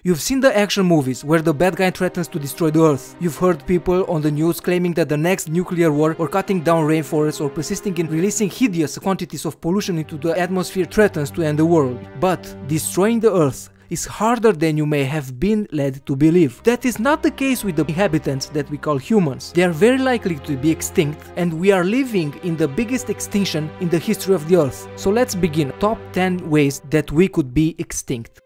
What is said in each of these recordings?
You've seen the action movies where the bad guy threatens to destroy the Earth. You've heard people on the news claiming that the next nuclear war or cutting down rainforests or persisting in releasing hideous quantities of pollution into the atmosphere threatens to end the world. But destroying the Earth is harder than you may have been led to believe. That is not the case with the inhabitants that we call humans. They are very likely to be extinct, and we are living in the biggest extinction in the history of the Earth. So let's begin. Top 10 ways that we could be extinct.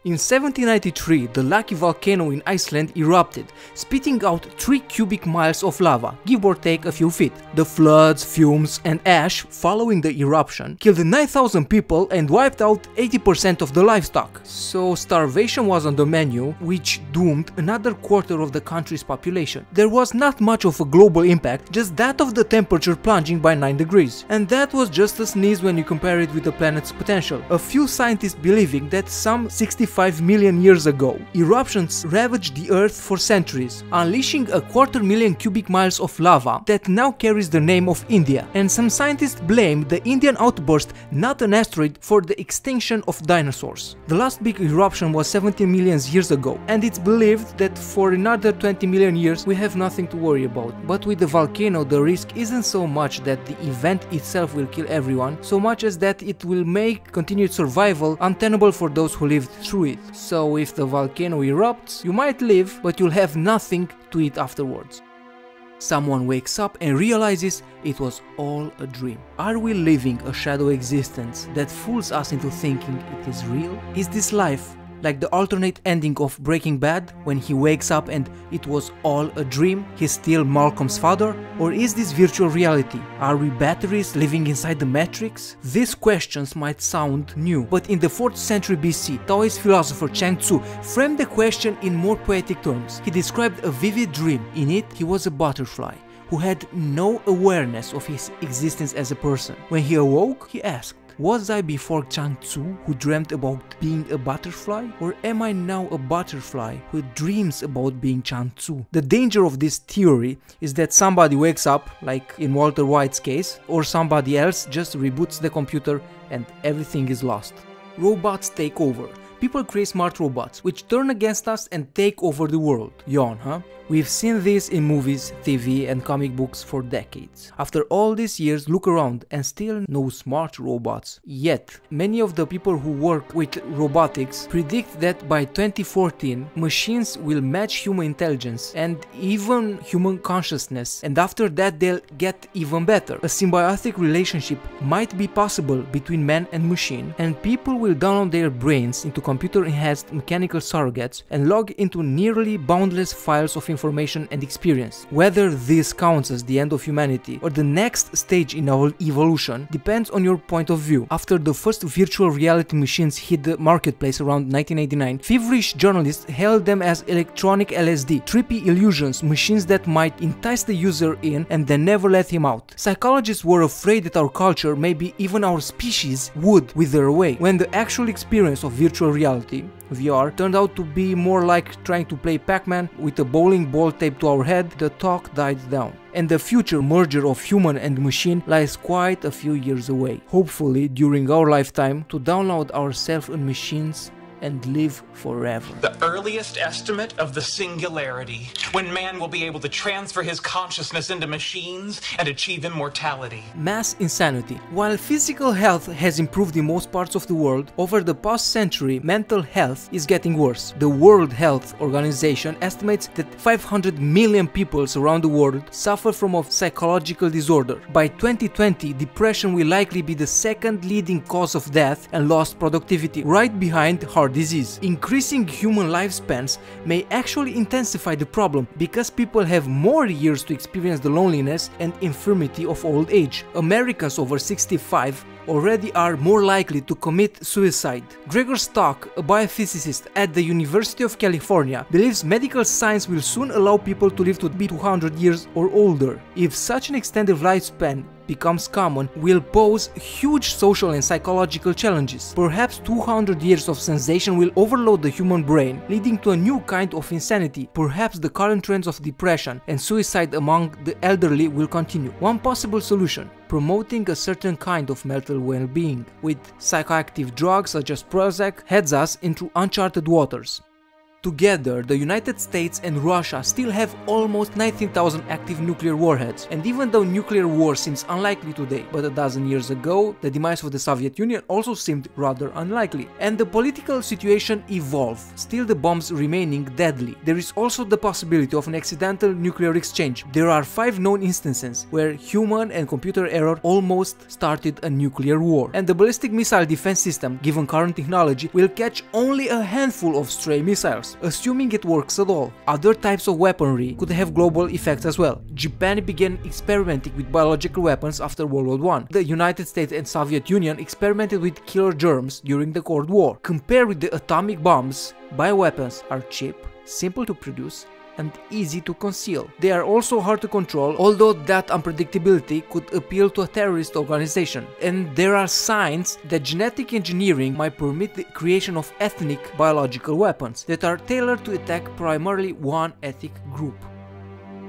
In 1793, the Lucky volcano in Iceland erupted, spitting out 3 cubic miles of lava, give or take a few feet. The floods, fumes and ash following the eruption killed 9,000 people and wiped out 80% of the livestock. So starvation was on the menu, which doomed another quarter of the country's population. There was not much of a global impact, just that of the temperature plunging by 9 degrees. And that was just a sneeze when you compare it with the planet's potential. A few scientists believing that some 65 million years ago, eruptions ravaged the Earth for centuries, unleashing a 250,000 cubic miles of lava that now carries the name of India. And some scientists blame the Indian outburst, not an asteroid, for the extinction of dinosaurs. The last big eruption was 17 million years ago, and it's believed that for another 20 million years we have nothing to worry about. But with the volcano, the risk isn't so much that the event itself will kill everyone, so much as that it will make continued survival untenable for those who lived through it. So if the volcano erupts, you might live, but you'll have nothing to eat afterwards. Someone wakes up and realizes it was all a dream. Are we living a shadow existence that fools us into thinking it is real? Is this life like the alternate ending of Breaking Bad, when he wakes up and it was all a dream, he's still Malcolm's father? Or is this virtual reality? Are we batteries living inside the Matrix? These questions might sound new, but in the 4th century BC, Taoist philosopher Chuang Tzu framed the question in more poetic terms. He described a vivid dream. In it, he was a butterfly who had no awareness of his existence as a person. When he awoke, he asked, was I before Chuang Tzu who dreamt about being a butterfly? Or am I now a butterfly who dreams about being Chuang Tzu? The danger of this theory is that somebody wakes up, like in Walter White's case, or somebody else just reboots the computer and everything is lost. Robots take over. People create smart robots, which turn against us and take over the world. Yawn, huh? We've seen this in movies, TV and comic books for decades. After all these years, look around and still no smart robots. Yet, many of the people who work with robotics predict that by 2014, machines will match human intelligence and even human consciousness, and after that they'll get even better. A symbiotic relationship might be possible between man and machine, and people will download their brains into computer-enhanced mechanical surrogates and log into nearly boundless files of information and experience. Whether this counts as the end of humanity or the next stage in our evolution depends on your point of view. After the first virtual reality machines hit the marketplace around 1989, feverish journalists hailed them as electronic LSD, trippy illusions, machines that might entice the user in and then never let him out. Psychologists were afraid that our culture, maybe even our species, would wither away. When the actual experience of virtual reality, VR, turned out to be more like trying to play Pac-Man with a bowling ball taped to our head, the talk died down. And the future merger of human and machine lies quite a few years away. Hopefully, during our lifetime, to download ourselves in machines and live forever. The earliest estimate of the singularity, when man will be able to transfer his consciousness into machines and achieve immortality. Mass insanity. While physical health has improved in most parts of the world, over the past century, mental health is getting worse. The World Health Organization estimates that 500 million people around the world suffer from a psychological disorder. By 2020, depression will likely be the second leading cause of death and lost productivity, right behind heart disease. Increasing human lifespans may actually intensify the problem because people have more years to experience the loneliness and infirmity of old age. Americans over 65 already are more likely to commit suicide. Gregor Stock, a biophysicist at the University of California, believes medical science will soon allow people to live to be 200 years or older. If such an extended lifespan becomes common, will pose huge social and psychological challenges. Perhaps 200 years of sensation will overload the human brain, leading to a new kind of insanity. Perhaps the current trends of depression and suicide among the elderly will continue. One possible solution: promoting a certain kind of mental well-being with psychoactive drugs such as Prozac heads us into uncharted waters. Together, the United States and Russia still have almost 19,000 active nuclear warheads, and even though nuclear war seems unlikely today, but a dozen years ago, the demise of the Soviet Union also seemed rather unlikely. And the political situation evolved, still the bombs remaining deadly. There is also the possibility of an accidental nuclear exchange. There are 5 known instances where human and computer error almost started a nuclear war. And the ballistic missile defense system, given current technology, will catch only a handful of stray missiles, assuming it works at all. Other types of weaponry could have global effects as well. Japan began experimenting with biological weapons after World War I. The United States and Soviet Union experimented with killer germs during the Cold War. Compared with the atomic bombs, bioweapons are cheap, simple to produce, and easy to conceal. They are also hard to control, although that unpredictability could appeal to a terrorist organization. And there are signs that genetic engineering might permit the creation of ethnic biological weapons that are tailored to attack primarily one ethnic group.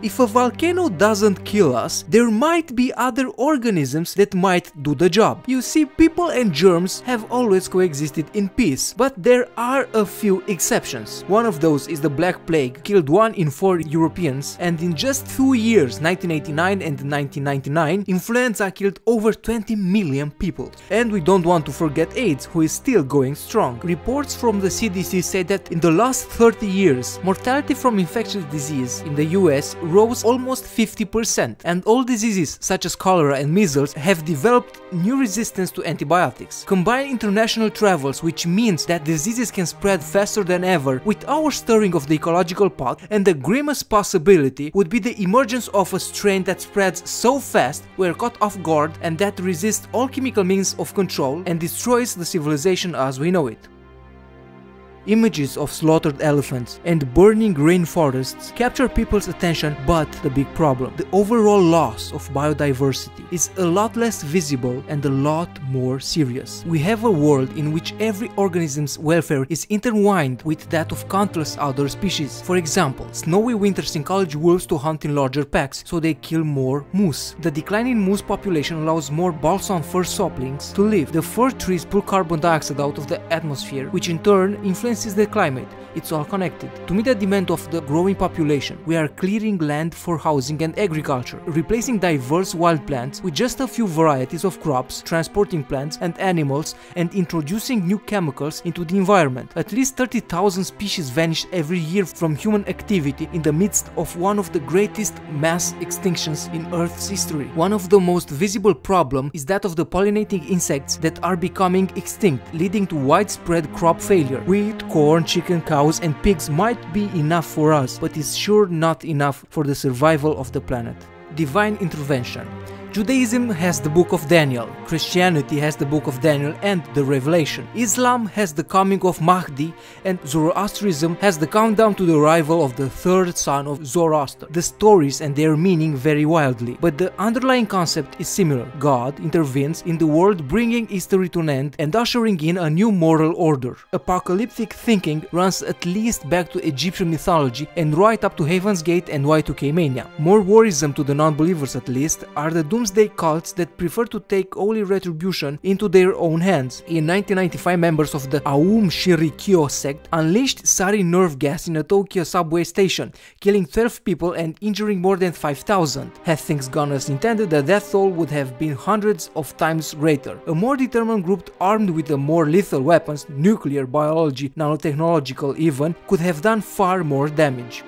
If a volcano doesn't kill us, there might be other organisms that might do the job. You see, people and germs have always coexisted in peace, but there are a few exceptions. One of those is the Black Plague, killed 1 in 4 Europeans, and in just 2 years, 1989 and 1999, influenza killed over 20 million people. And we don't want to forget AIDS, who is still going strong. Reports from the CDC say that in the last 30 years, mortality from infectious disease in the US rose almost 50%, and all diseases such as cholera and measles have developed new resistance to antibiotics. Combine international travels, which means that diseases can spread faster than ever, with our stirring of the ecological pot, and the grimmest possibility would be the emergence of a strain that spreads so fast we're caught off guard and that resists all chemical means of control and destroys the civilization as we know it. Images of slaughtered elephants and burning rainforests capture people's attention, but the big problem, the overall loss of biodiversity, is a lot less visible and a lot more serious. We have a world in which every organism's welfare is intertwined with that of countless other species. For example, snowy winters encourage wolves to hunt in larger packs, so they kill more moose. The decline in moose population allows more balsam fir saplings to live. The fir trees pull carbon dioxide out of the atmosphere, which in turn influences the climate. It's all connected. To meet the demand of the growing population, we are clearing land for housing and agriculture, replacing diverse wild plants with just a few varieties of crops, transporting plants and animals, and introducing new chemicals into the environment. At least 30,000 species vanish every year from human activity in the midst of one of the greatest mass extinctions in Earth's history. One of the most visible problems is that of the pollinating insects that are becoming extinct, leading to widespread crop failure. Wheat, corn, chicken, cows, and pigs might be enough for us, but is sure not enough for the survival of the planet. Divine intervention. Judaism has the Book of Daniel, Christianity has the Book of Daniel and the Revelation, Islam has the coming of Mahdi, and Zoroastrianism has the countdown to the arrival of the third son of Zoroaster. The stories and their meaning vary wildly, but the underlying concept is similar. God intervenes in the world, bringing history to an end and ushering in a new moral order. Apocalyptic thinking runs at least back to Egyptian mythology and right up to Heaven's Gate and Y2K mania. More worrisome to the non-believers at least are the doomsday cults that prefer to take holy retribution into their own hands. In 1995, members of the Aum Shinrikyo sect unleashed sarin nerve gas in a Tokyo subway station, killing 12 people and injuring more than 5,000. Had things gone as intended, the death toll would have been hundreds of times greater. A more determined group armed with the more lethal weapons, nuclear, biology, nanotechnological even, could have done far more damage.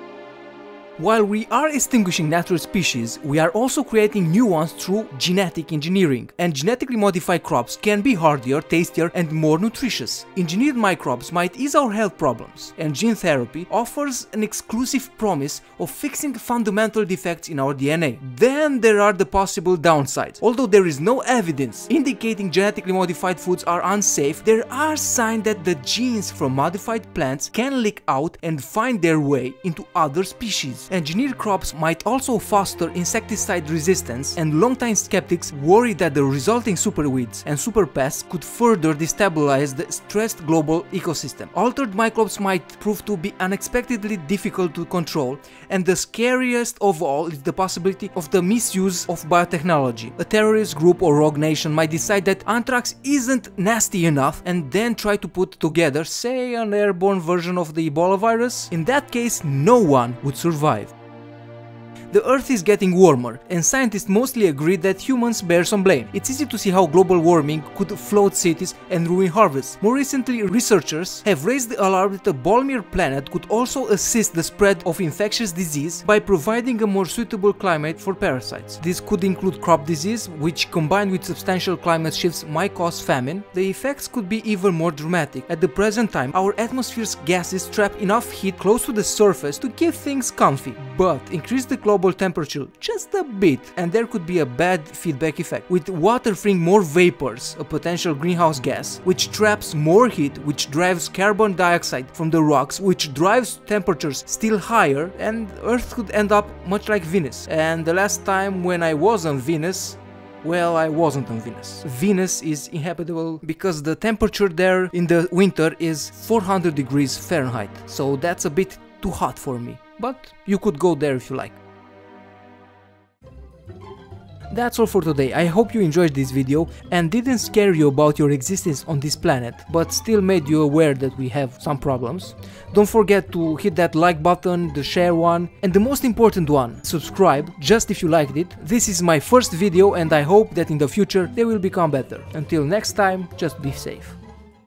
While we are extinguishing natural species, we are also creating new ones through genetic engineering. And genetically modified crops can be hardier, tastier, and more nutritious. Engineered microbes might ease our health problems, and gene therapy offers an exclusive promise of fixing fundamental defects in our DNA. Then there are the possible downsides. Although there is no evidence indicating genetically modified foods are unsafe, there are signs that the genes from modified plants can leak out and find their way into other species. crops. Engineered crops might also foster insecticide resistance, and longtime skeptics worry that the resulting superweeds and superpests could further destabilize the stressed global ecosystem. Altered microbes might prove to be unexpectedly difficult to control, and the scariest of all is the possibility of the misuse of biotechnology. A terrorist group or rogue nation might decide that anthrax isn't nasty enough and then try to put together, say, an airborne version of the Ebola virus. In that case, no one would survive. The Earth is getting warmer, and scientists mostly agree that humans bear some blame. It's easy to see how global warming could flood cities and ruin harvests. More recently, researchers have raised the alarm that a balmier planet could also assist the spread of infectious disease by providing a more suitable climate for parasites. This could include crop disease, which combined with substantial climate shifts might cause famine. The effects could be even more dramatic. At the present time, our atmosphere's gases trap enough heat close to the surface to keep things comfy, but increase the global temperature just a bit and there could be a bad feedback effect, with water freeing more vapors, a potential greenhouse gas, which traps more heat, which drives carbon dioxide from the rocks, which drives temperatures still higher, and Earth could end up much like Venus. And the last time when I was on Venus, well, I wasn't on Venus. Venus is inhabitable because the temperature there in the winter is 400 degrees Fahrenheit, so that's a bit too hot for me, but you could go there if you like. That's all for today. I hope you enjoyed this video and didn't scare you about your existence on this planet, but still made you aware that we have some problems. Don't forget to hit that like button, the share one, and the most important one, subscribe, just if you liked it. This is my first video and I hope that in the future they will become better. Until next time, just be safe.